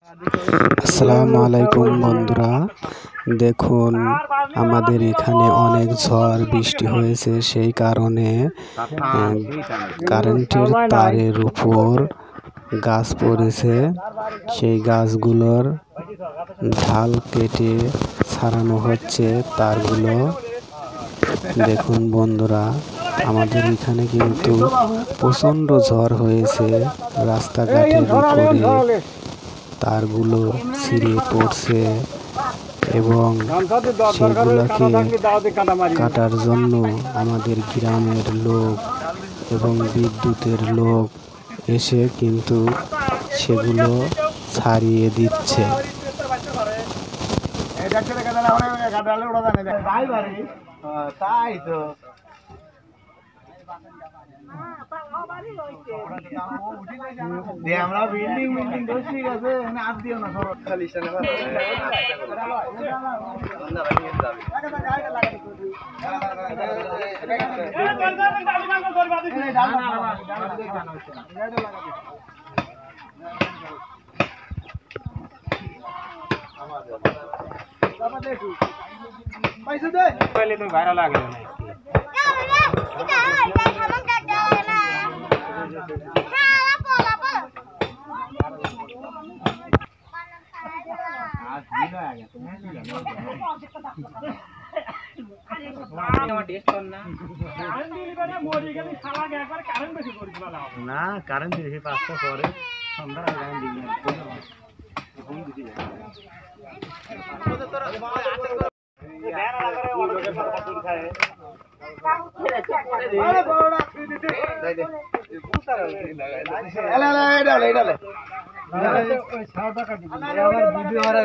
আসসালামু আলাইকুম বন্ধুরা, দেখুন আমাদের এখানে অনেক ঝড় বৃষ্টি হয়েছে। সেই কারণে কারেন্টের তারের উপর গাছ পড়েছে। সেই গাছগুলোর ঢাল কেটে ছাড়ানো হচ্ছে তারগুলো। দেখুন বন্ধুরা, আমাদের এখানে কিন্তু প্রচণ্ড ঝড় হয়েছে। রাস্তাঘাটের উপরে তারগুলো ছিঁড়ে পড়ছে এবং সেগুলোকে কাটার জন্য আমাদের গ্রামের লোক এবং বিদ্যুতের লোক এসে কিন্তু সেগুলো ছাড়িয়ে দিচ্ছে। আমরা বিল্ডিং বিল্ডিং ঠিক আছে, আর দিও না খালি पहले तो वायरल आ गया ना কারেন্ট বেশি 500 পরে সন্ধ্যা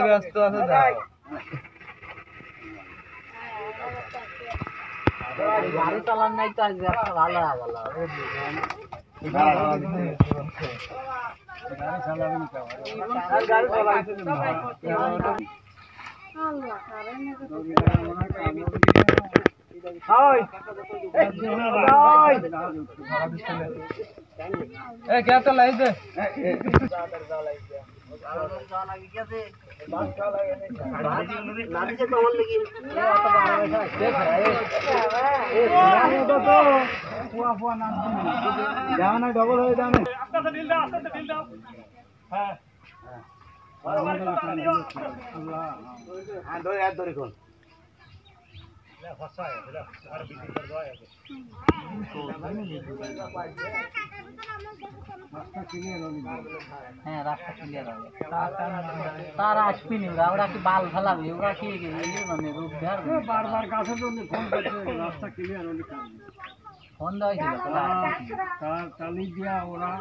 ব্যস্ত আছে গাড়ি চালান নাই তো ভালো क्या तो लाई दे डबल हो जाने হ্যাঁ রাস্তা ক্লিয়ার হবে তারা আসবি নি ওরা কি বাল ফেলাবে ওরা কি মানে রূপ ধরবে বারবার কাছে তো ফোন করছে রাস্তা ক্লিয়ার হলে ফোন দেওয়া ছিল তার চালি দিয়া ওরা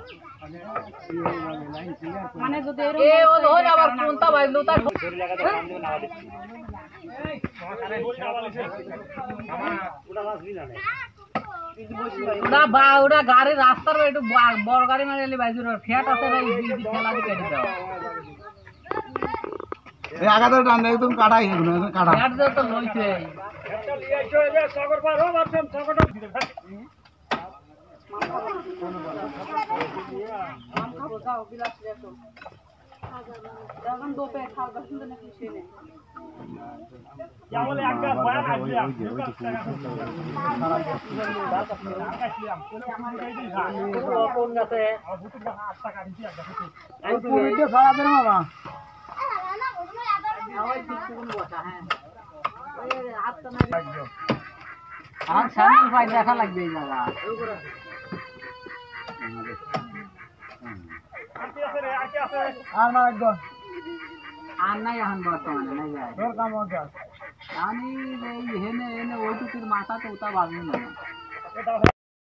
লাইন ক্লিয়ার মানে যদি এ ও ধরে আবার কোনটা বাইলো তার লাগাতে কাম দিও না এই ওটা আসবি না ওরা বা ওরা গাড়ি রাস্তার একটু বড় গাড়ি মারলে বাইজুর ফ্যাট আছে না এই খেলা দিয়ে কেটে দাও এই আগাতে টান একদম কাটাই না কাটা ফ্যাট তো লইছে একটা লিয়াইছো এবে সাগর পার হো মারছেন সাগরটা মান খাবো যাও বিলাস লেছো এখন দোপে খাওয়া সুন্দর না কিছু নেই क्या बोले एक बार बयान आ गया कौन गाते और भूत का हाथ तक आती है और पूरी के सारा दिन मामा आवाज किसको बता है ए हाथ तो नहीं আর সামনে ভাই দেখা লাগবে এই জায়গা আর না একদম আর নাই এখন বর্তমানে নাই যায় তোর কাম হচ্ছে আমি এই হেনে ওইটুকুর মাথা তো ওটা বাজবে না